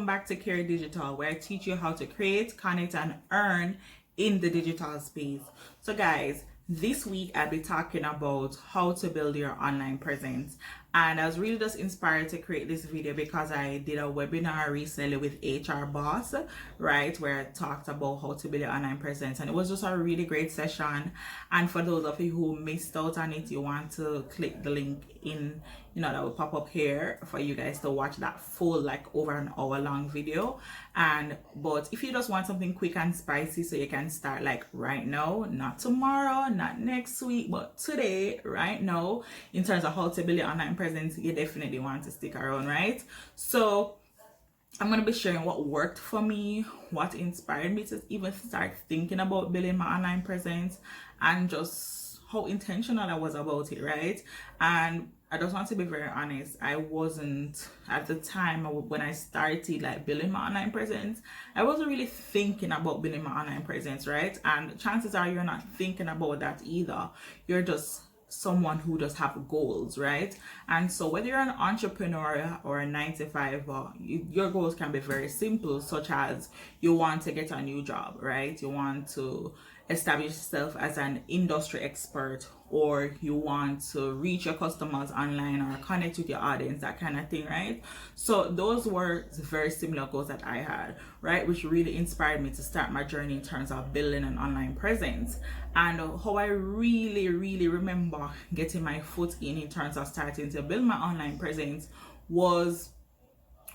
back to Carey Digital, where I teach you how to create, connect, and earn in the digital space. So guys, this week I'll be talking about how to build your online presence. And I was really just inspired to create this video because I did a webinar recently with HR Boss, right, where I talked about how to build your online presence. And it was just a really great session. And for those of you who missed out on it, you want to click the link in, that will pop up here for you guys to watch that full, like, over an hour long video. But if you just want something quick and spicy so you can start like right now, not tomorrow, not next week, but today, right now, in terms of how to build your online presence, you definitely want to stick around, right? So I'm going to be sharing what worked for me, what inspired me to even start thinking about building my online presence, and just how intentional I was about it, right? And I just want to be very honest, I wasn't, at the time when I started like building my online presence, I wasn't really thinking about building my online presence, right? And chances are you're not thinking about that either. You're just someone who does have goals, right? And so whether you're an entrepreneur or a 9-to-5, your goals can be very simple, such as you want to get a new job, right? You want to establish yourself as an industry expert, or you want to reach your customers online or connect with your audience, that kind of thing, right? So those were very similar goals that I had, right? Which really inspired me to start my journey in terms of building an online presence. And how I really remember getting my foot in terms of starting to build my online presence was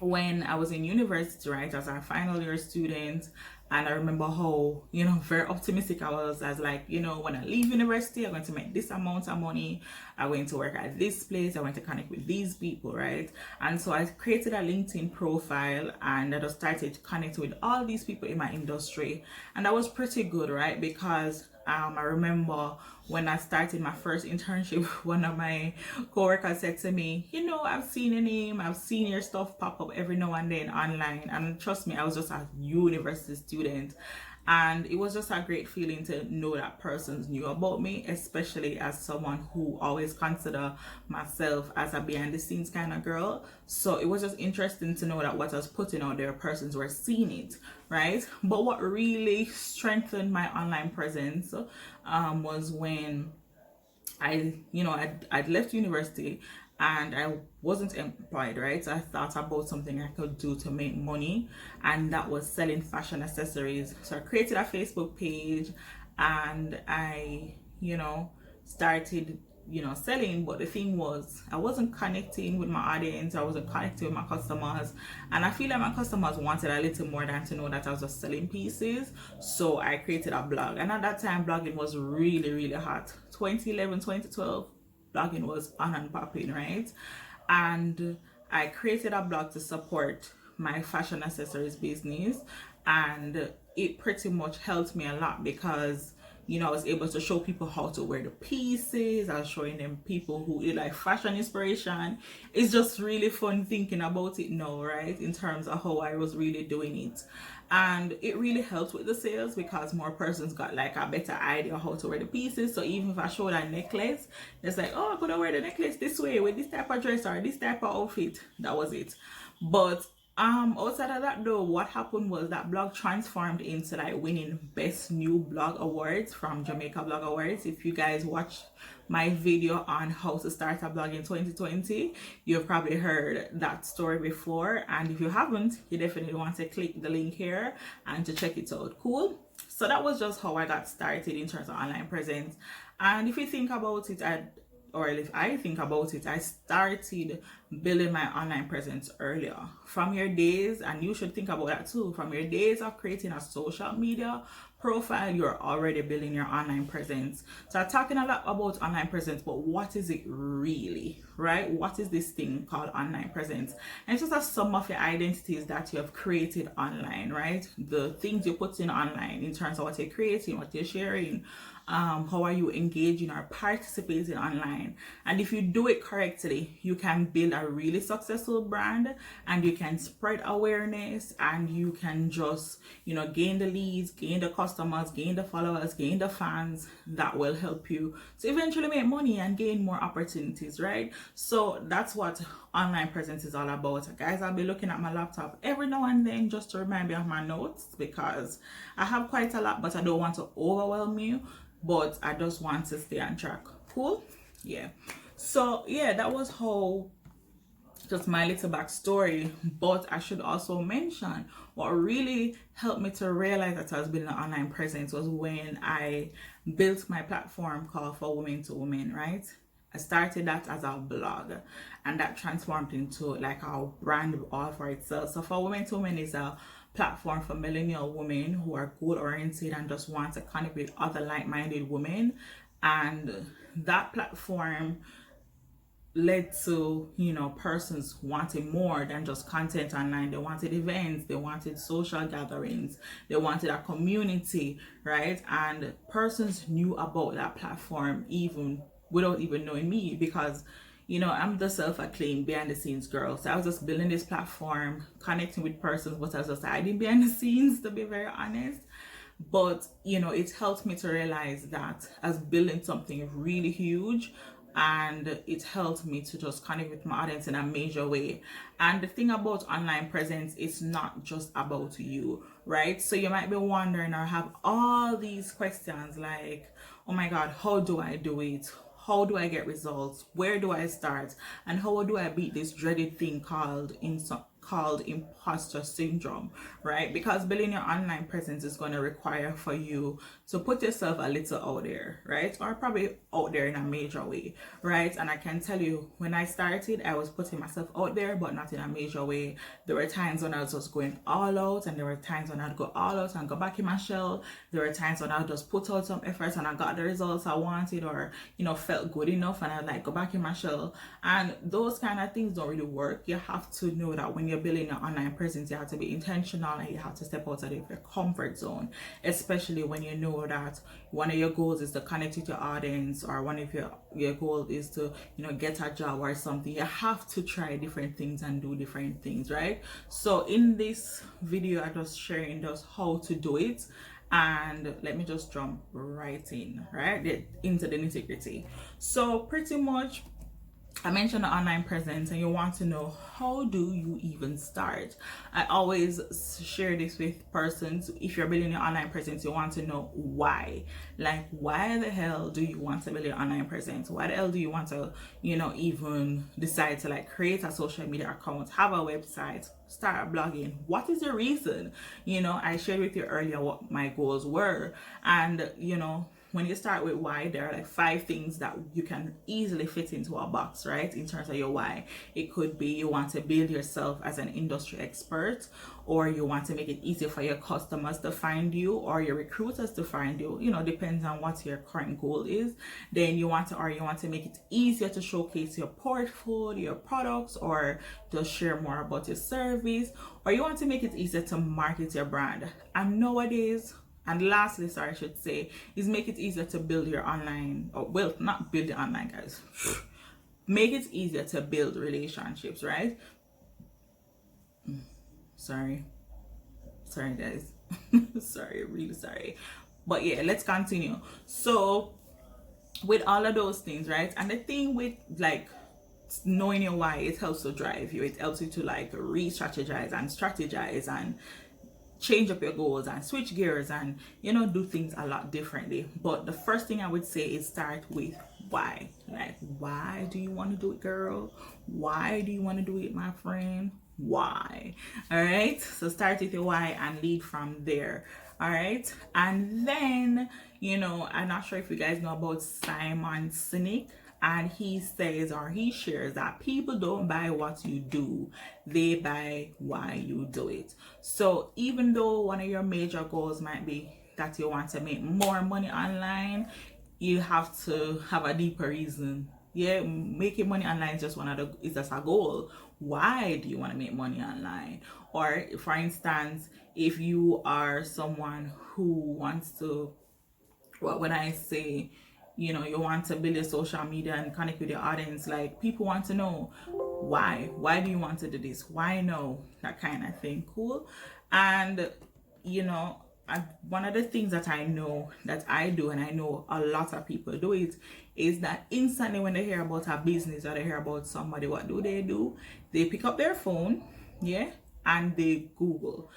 when I was in university, right, as a final year student. And I remember how, very optimistic I was, as like, when I leave university, I'm going to make this amount of money. I'm going to work at this place. I'm going to connect with these people, right? And so I created a LinkedIn profile and I just started connecting with all these people in my industry. And that was pretty good, right? Because I remember when I started my first internship, one of my coworkers said to me, I've seen your name, I've seen your stuff pop up every now and then online. And trust me, I was just a university student. And it was just a great feeling to know that persons knew about me, especially as someone who always consider myself as a behind the scenes kind of girl. So it was just interesting to know that what I was putting out there, persons were seeing it, right? But what really strengthened my online presence was when I'd left university and I wasn't employed, right? So I thought about something I could do to make money, and that was selling fashion accessories. So I created a Facebook page and I, started, selling. But the thing was, I wasn't connecting with my audience, I wasn't connecting with my customers, and I feel like my customers wanted a little more than to know that I was just selling pieces. So I created a blog, and at that time blogging was really hot. 2011, 2012, blogging was on and popping, right? And I created a blog to support my fashion accessories business, and it pretty much helped me a lot because I was able to show people how to wear the pieces. I was showing them people who like fashion inspiration. It's just really fun thinking about it now, right? In terms of how I was really doing it. And it really helped with the sales because more persons got like a better idea how to wear the pieces. So even if I showed a necklace, it's like, oh, I'm gonna wear the necklace this way with this type of dress or this type of outfit. That was it. But outside of that though, what happened was that blog transformed into like winning best new blog awards from Jamaica Blog Awards. If you guys watch my video on how to start a blog in 2020, you've probably heard that story before, and if you haven't, you definitely want to click the link here and to check it out. Cool. So that was just how I got started in terms of online presence. And if you think about it, if I think about it, I started building my online presence earlier. From your days, and you should think about that too, from your days of creating a social media profile, you're already building your online presence. So I'm talking a lot about online presence, but what is it really, right? What is this thing called online presence? And it's just a sum of your identities that you have created online, right? The things you put in online in terms of what you're creating, what you're sharing, how are you engaging or participating online. And if you do it correctly, you can build a really successful brand, and you can spread awareness, and you can just gain the leads, gain the customers, gain the followers, gain the fans that will help you to eventually make money and gain more opportunities, right? So that's what online presence is all about. Guys, I'll be looking at my laptop every now and then just to remind me of my notes, because I have quite a lot, but I don't want to overwhelm you, but I just want to stay on track. Cool? Yeah. So yeah, that was how, just my little backstory. But I should also mention what really helped me to realize that I was building an online presence was when I built my platform called For Women to Women, right? I started that as a blog, and that transformed into like a brand all for itself. So For Women to Women is a platform for millennial women who are goal oriented and just want to connect with other like-minded women. And that platform led to, you know, persons wanting more than just content online. They wanted events, they wanted social gatherings, they wanted a community, right? And persons knew about that platform even without even knowing me, because, you know, I'm the self-acclaimed behind the scenes girl. So I was just building this platform, connecting with persons, but I was just hiding behind the scenes, to be very honest. But, you know, it helped me to realize that as building something really huge, and it helped me to just connect with my audience in a major way. And the thing about online presence, it's not just about you, right? So you might be wondering or have all these questions like, oh my God, how do I do it? How do I get results? Where do I start? And how do I beat this dreaded thing called imposter syndrome, right? Because building your online presence is going to require for you to put yourself a little out there, right? Or probably out there in a major way, right? And I can tell you, when I started, I was putting myself out there, but not in a major way. There were times when I was just going all out, and there were times when I'd go all out and go back in my shell. There were times when I'd just put out some efforts and I got the results I wanted, or, you know, felt good enough, and I'd like go back in my shell. And those kind of things don't really work. You have to know that when you're building your online presence, you have to be intentional, and you have to step outside of your comfort zone, especially when you know that one of your goals is to connect with your audience, or one of your goal is to, you know, get a job or something. You have to try different things and do different things, right? So in this video, I'm just sharing just how to do it. And let me just jump right in, right, into the nitty-gritty. So pretty much, I mentioned the online presence, and you want to know, how do you even start? I always share this with persons. If you're building your online presence, you want to know why. Like, why the hell do you want to build your online presence? Why the hell do you want to, you know, even decide to like create a social media account, have a website, start blogging? What is the reason? You know, I shared with you earlier what my goals were, and you know, when you start with why, there are like 5 things that you can easily fit into a box, right? In terms of your why. It could be you want to build yourself as an industry expert, or you want to make it easier for your customers to find you, or your recruiters to find you. You know, depends on what your current goal is. Then you want to make it easier to showcase your portfolio, your products, or to share more about your service, or you want to make it easier to market your brand. And nowadays, and lastly, sorry, I should say, is make it easier to build your online, or well, not build it online, guys. Make it easier to build relationships, right? Sorry, guys. Sorry, really sorry. But yeah, let's continue. So with all of those things, right? And the thing with like knowing your why, it helps to drive you. It helps you to like re-strategize and strategize and change up your goals and switch gears and, you know, do things a lot differently. But the first thing I would say is start with why. Like, why do you want to do it, girl? Why do you want to do it, my friend? Why? All right, so start with your why and lead from there. All right, and then, you know, I'm not sure if you guys know about Simon Sinek, and he says, or he shares, that people don't buy what you do, they buy why you do it. So even though one of your major goals might be that you want to make more money online, you have to have a deeper reason. Yeah, making money online is just a goal. Why do you want to make money online? Or for instance, if you are someone who wants to, well, when I say, you know, you want to build your social media and connect with your audience, like people want to know why do you want to do this, why no, that kind of thing. Cool. And you know, one of the things that I know that I do, and I know a lot of people do it, is that instantly when they hear about a business or they hear about somebody, what do? They pick up their phone, yeah, and they Google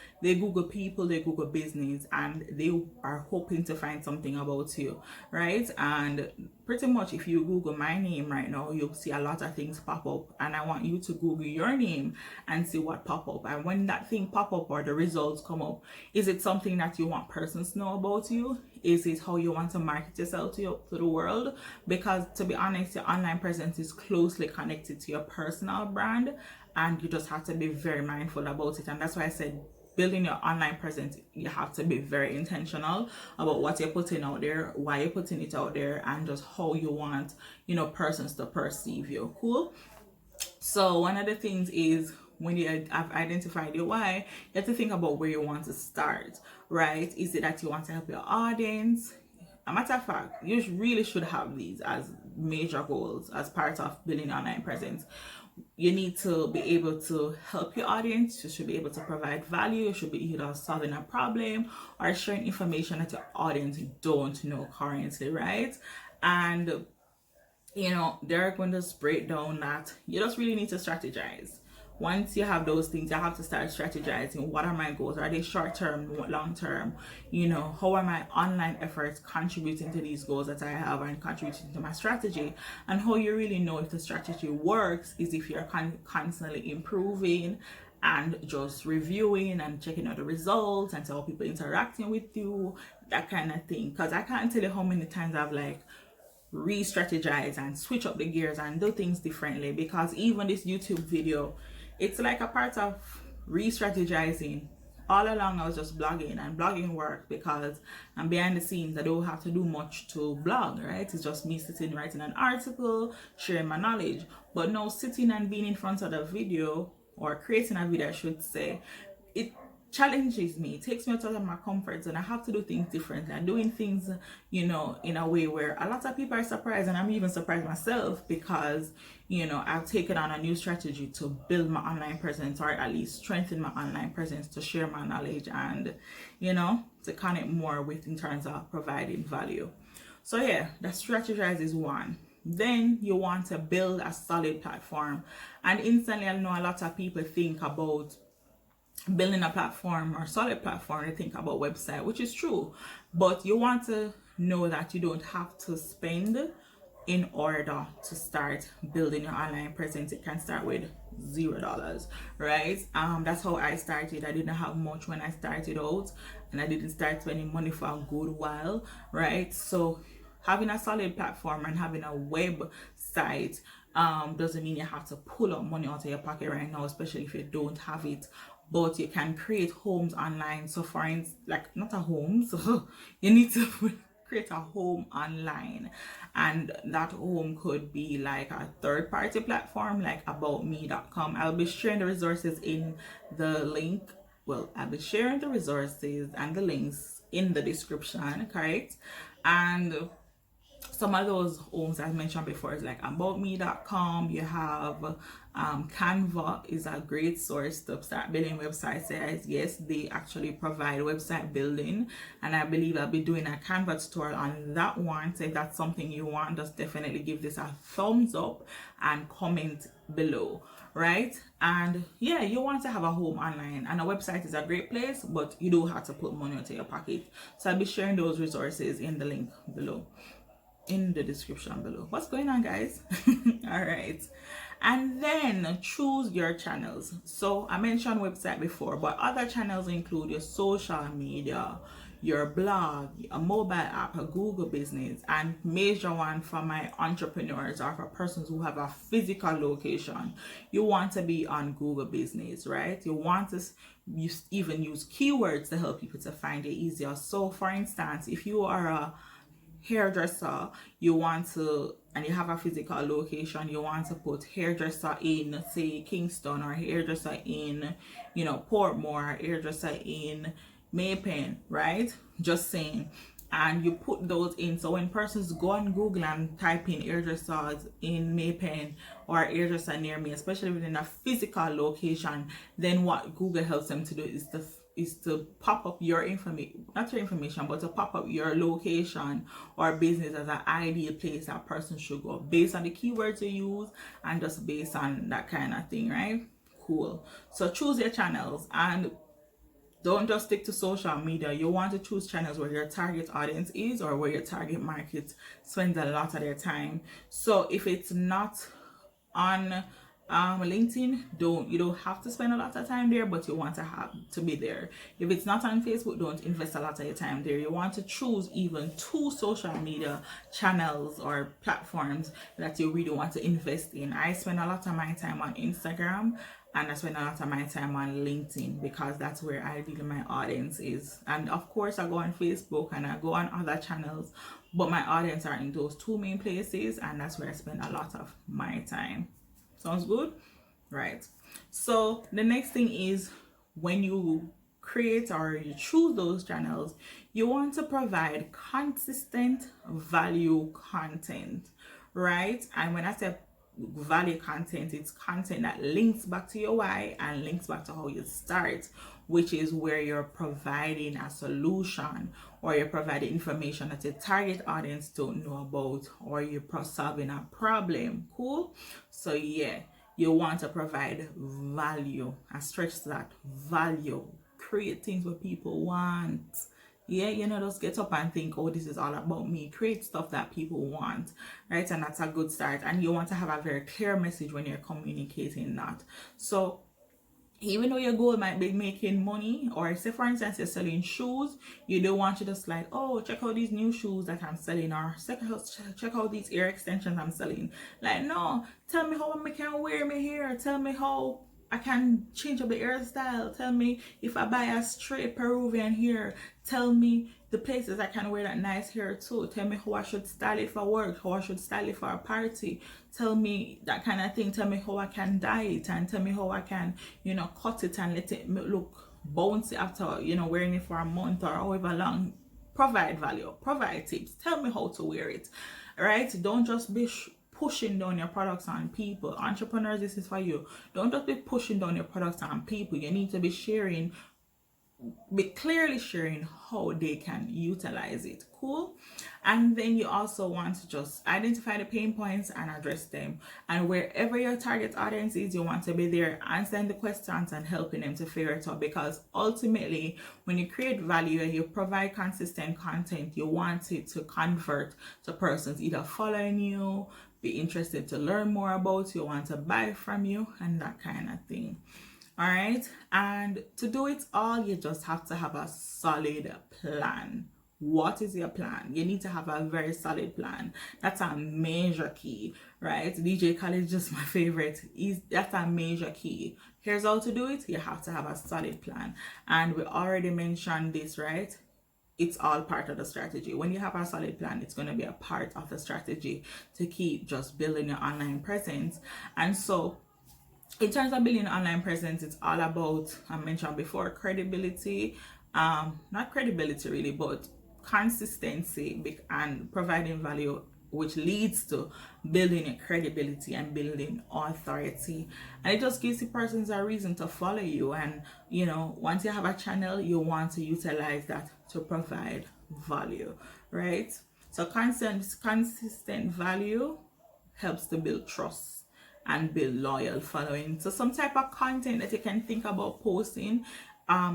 people, they Google business, and they are hoping to find something about you, right? And pretty much if you Google my name right now, you'll see a lot of things pop up, and I want you to Google your name and see what pop up. And when that thing pop up or the results come up, is it something that you want persons to know about you? Is it how you want to market yourself to the world? Because to be honest, your online presence is closely connected to your personal brand, and you just have to be very mindful about it. And that's why I said building your online presence, you have to be very intentional about what you're putting out there, why you're putting it out there, and just how you want, persons to perceive you. Cool. So one of the things is, when you have identified your why, you have to think about where you want to start, right? Is it that you want to help your audience? A matter of fact, you really should have these as major goals as part of building an online presence. You need to be able to help your audience. You should be able to provide value. You should be either solving a problem or sharing information that your audience don't know currently, right? And they're going to break down that you just really need to strategize. Once you have those things, you have to start strategizing. What are my goals? Are they short-term, long-term? How are my online efforts contributing to these goals that I have and contributing to my strategy? And how you really know if the strategy works is if you're constantly improving and just reviewing and checking out the results and how people interacting with you, that kind of thing. Because I can't tell you how many times I've re-strategize and switch up the gears and do things differently, because even this YouTube video, it's like a part of re-strategizing. All along I was just blogging, and blogging worked because I'm behind the scenes. I don't have to do much to blog, right? It's just me sitting writing an article, sharing my knowledge. But now sitting and being in front of the video, or creating a video I should say, it challenges me. It takes me out of my comfort zone. I have to do things differently. I'm doing things, in a way where a lot of people are surprised, and I'm even surprised myself, because, I've taken on a new strategy to build my online presence, or at least strengthen my online presence, to share my knowledge and, to connect more with in terms of providing value. So yeah, that strategize is one. Then you want to build a solid platform. And instantly, I know a lot of people think about building a platform or solid platform, they think about website, which is true, but you want to know that you don't have to spend in order to start building your online presence. It can start with $0, right? That's how I started. I didn't have much when I started out, and I didn't start spending money for a good while, right? So having a solid platform and having a website doesn't mean you have to pull out money out of your pocket right now, especially if you don't have it. But you can create homes online. So for instance, not a home, so you need to create a home online, and that home could be like a third-party platform like aboutme.com. I'll be sharing the resources in the link. Well, I'll be sharing the resources and the links in the description, correct? And some of those homes I mentioned before is like aboutme.com. You have Canva is a great source to start building websites. Yes, they actually provide website building, and I believe I'll be doing a Canva tutorial on that one. So if that's something you want, just definitely give this a thumbs up and comment below, right? And yeah, you want to have a home online, and a website is a great place, but you do have to put money into your pocket. So I'll be sharing those resources in the link below, in the description below. What's going on, guys? All right. And then choose your channels. So I mentioned website before, but other channels include your social media, your blog, a mobile app, a Google business, and major one for my entrepreneurs or for persons who have a physical location. You want to be on Google business, right? You want to even use keywords to help people to find it easier. So for instance, if you are a hairdresser, you want to, and you have a physical location, you want to put hairdresser in, say, Kingston, or hairdresser in, Portmore, hairdresser in Maypen, right? Just saying. And you put those in, so when persons go on Google and type in hairdressers in Maypen or hairdresser near me, especially within a physical location, then what Google helps them to do is to is to pop up your information, not your information, but to pop up your location or business as an ideal place that person should go based on the keywords you use and just based on that kind of thing, right? Cool. So choose your channels and don't just stick to social media. You want to choose channels where your target audience is or where your target market spends a lot of their time. So if it's not on LinkedIn, you don't have to spend a lot of time there, but you want to have to be there. If it's not on Facebook, don't invest a lot of your time there. You want to choose even 2 social media channels or platforms that you really want to invest in. I spend a lot of my time on Instagram and I spend a lot of my time on LinkedIn because that's where ideally my audience is. And of course I go on Facebook and I go on other channels, but my audience are in those 2 main places, and that's where I spend a lot of my time. Sounds good? Right. So the next thing is, when you create or you choose those channels, you want to provide consistent value content, right? And when I say value content, it's content that links back to your why and links back to how you start, which is where you're providing a solution or you're providing information that your target audience don't know about, or you're solving a problem. Cool. So yeah, you want to provide value. I stress that, value. Create things what people want. Yeah, just get up and think, oh, this is all about me. Create stuff that people want, right? And that's a good start. And you want to have a very clear message when you're communicating that. So even though your goal might be making money, or say for instance you're selling shoes, you don't want to just like, oh, check out these new shoes that I'm selling, or check out these ear extensions I'm selling. Like, no, tell me how I can wear my hair. Tell me how I can change up the hairstyle. Tell me if I buy a straight Peruvian hair. Tell me the places I can wear that nice hair too. Tell me how I should style it for work, how I should style it for a party. Tell me that kind of thing. Tell me how I can dye it, and tell me how I can, cut it and let it look bouncy after, wearing it for a month or however long. Provide value, provide tips. Tell me how to wear it, right? Don't just be pushing down your products on people. Entrepreneurs, this is for you. Don't just be pushing down your products on people. You need to be clearly sharing how they can utilize it. Cool. And then you also want to just identify the pain points and address them. And wherever your target audience is, you want to be there answering the questions and helping them to figure it out, because ultimately when you create value and you provide consistent content, you want it to convert to persons either following you, be interested to learn more about you, want to buy from you, and that kind of thing. All right. And to do it all, you just have to have a solid plan. What is your plan? You need to have a very solid plan. That's a major key, right? DJ Khaled is just my favorite. That's a major key. Here's how to do it. You have to have a solid plan. And we already mentioned this, right? It's all part of the strategy. When you have a solid plan, it's going to be a part of the strategy to keep just building your online presence. And so in terms of building an online presence, it's all about, I mentioned before, credibility. Not credibility really, but consistency and providing value, which leads to building a credibility and building authority. And it just gives the persons a reason to follow you. And once you have a channel, you want to utilize that to provide value, right? So consistent value helps to build trust and build loyal following. So some type of content that you can think about posting,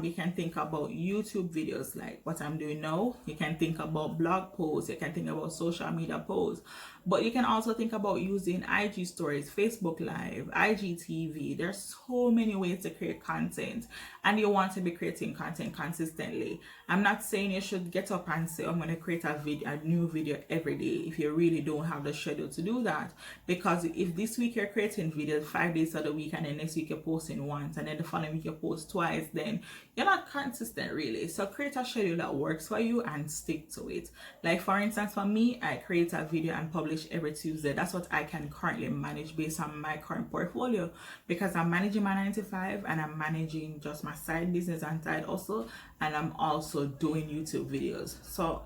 you can think about YouTube videos like what I'm doing now. You can think about blog posts. You can think about social media posts. But you can also think about using IG stories, Facebook Live, IGTV. There's so many ways to create content, and you want to be creating content consistently. I'm not saying you should get up and say, I'm going to create a new video every day if you really don't have the schedule to do that. Because if this week you're creating videos 5 days of the week, and then next week you're posting once, and then the following week you post twice, then you're not consistent really. So create a schedule that works for you and stick to it. Like for instance, for me, I create a video and publish every Tuesday. That's what I can currently manage based on my current portfolio, because I'm managing my 9 to 5 and I'm managing just my side business and side also, and I'm also doing YouTube videos. So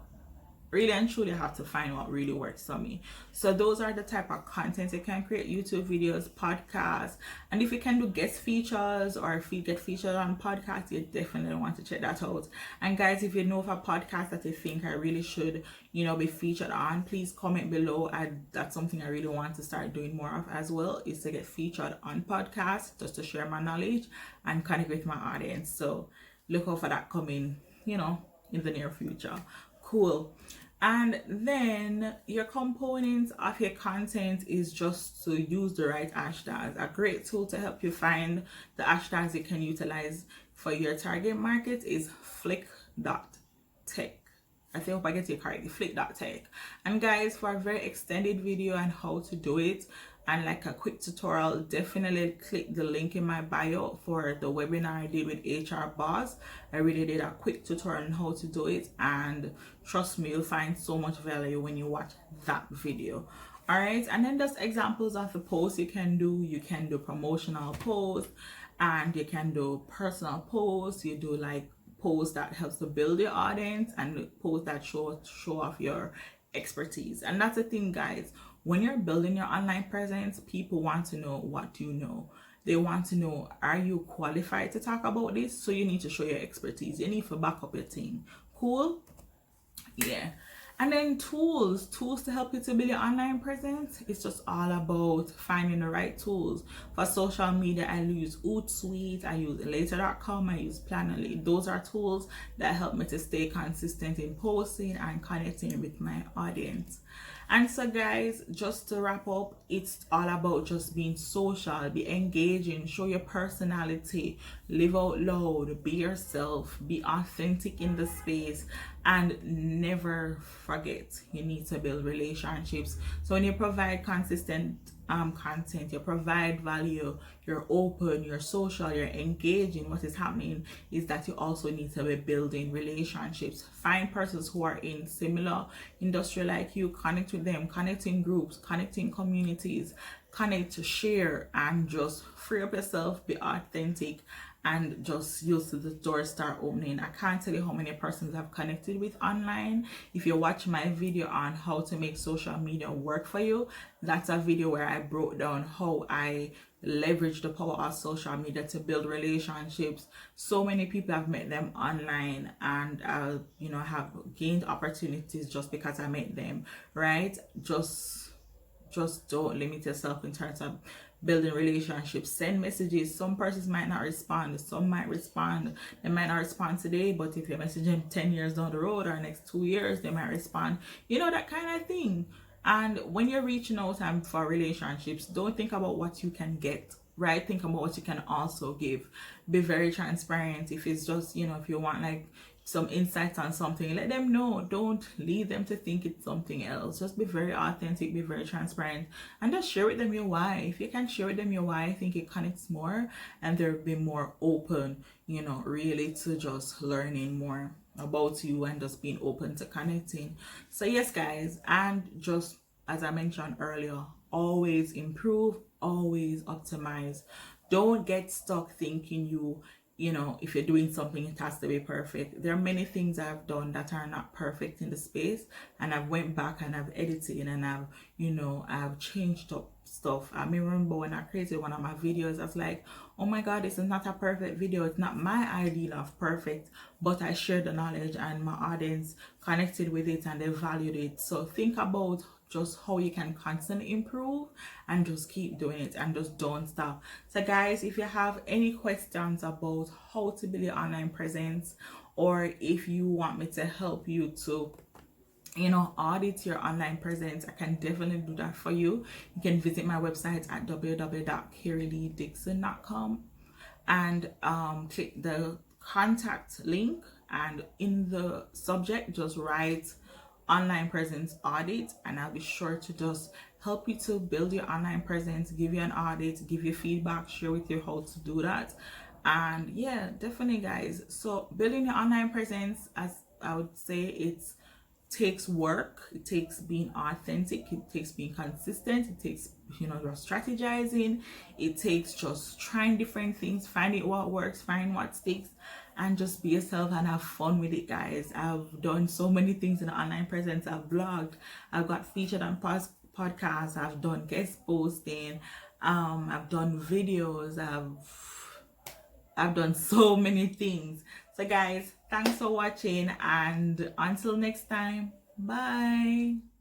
really and truly have to find what really works for me. So those are the type of content you can create: YouTube videos, podcasts, and if you can do guest features or if you get featured on podcasts, you definitely want to check that out. And guys, if you know of a podcast that you think I really should, be featured on, please comment below. That's something I really want to start doing more of as well, is to get featured on podcasts, just to share my knowledge and connect with my audience. So look out for that coming, in the near future. Cool. And then your components of your content is just to use the right hashtags. A great tool to help you find the hashtags you can utilize for your target market is flick.tech. I hope I get it correctly, flick.tech. And guys, for a very extended video on how to do it and like a quick tutorial, definitely click the link in my bio for the webinar I did with HR Boss. I really did a quick tutorial on how to do it, and trust me, you'll find so much value when you watch that video. All right, and then there's examples of the posts you can do. You can do promotional posts, and you can do personal posts. You do like posts that helps to build your audience, and posts that show off your expertise. And that's the thing, guys. When you're building your online presence, people want to know what you know. They want to know, are you qualified to talk about this? So you need to show your expertise. You need to back up your team. Cool? Yeah. And then tools to help you to build your online presence. It's just all about finding the right tools. For social media, I use Hootsuite, I use later.com, I use Planoly. Those are tools that help me to stay consistent in posting and connecting with my audience. And so guys, just to wrap up, it's all about just being social, be engaging, show your personality, live out loud, be yourself, be authentic in the space, and never forget, you need to build relationships. So when you provide consistent content, you provide value, you're open, you're social, you're engaging, what is happening is that you also need to be building relationships. Find persons who are in similar industry like you, connect with them, connect in groups, connect in communities, connect to share, and just free up yourself, be authentic, and just use the doors start opening. I can't tell you how many persons I've connected with online. If you watch my video on how to make social media work for you, that's a video where I broke down how I leverage the power of social media to build relationships. So many people have met them online, and have gained opportunities just because I met them, right? Just don't limit yourself in terms of building relationships. Send messages. Some persons might not respond, some might respond. They might not respond today, but if you message them 10 years down the road or next 2 years, they might respond, that kind of thing. And when you're reaching out for relationships, don't think about what you can get, right? Think about what you can also give. Be very transparent. If it's just, if you want like some insights on something, let them know. Don't lead them to think it's something else. Just be very authentic, be very transparent, and just share with them your why. If you can share with them your why, I think it connects more, and they'll be more open, really to just learning more about you and just being open to connecting. So yes, guys, and just as I mentioned earlier, always improve, always optimize. Don't get stuck thinking if you're doing something, it has to be perfect. There are many things I've done that are not perfect in the space, and I've went back and I've edited and I've changed up stuff. I remember when I created one of my videos, I was like, oh my god, this is not a perfect video. It's not my ideal of perfect, but I shared the knowledge and my audience connected with it and they valued it. So think about just how you can constantly improve and just keep doing it and just don't stop. So guys, if you have any questions about how to build your online presence, or if you want me to help you to audit your online presence, I can definitely do that for you. You can visit my website at www.carey-Dixon.com and click the contact link, and in the subject just write online presence audit, and I'll be sure to just help you to build your online presence, give you an audit, give you feedback, share with you how to do that. And yeah, definitely guys, so building your online presence, as I would say, it takes work, it takes being authentic, it takes being consistent, it takes just strategizing, it takes just trying different things, finding what works, finding what sticks. and just be yourself and have fun with it, guys. I've done so many things in online presence. I've blogged, I've got featured on podcasts, I've done guest posting, I've done videos, I've done so many things. So guys, thanks for watching, and until next time, bye.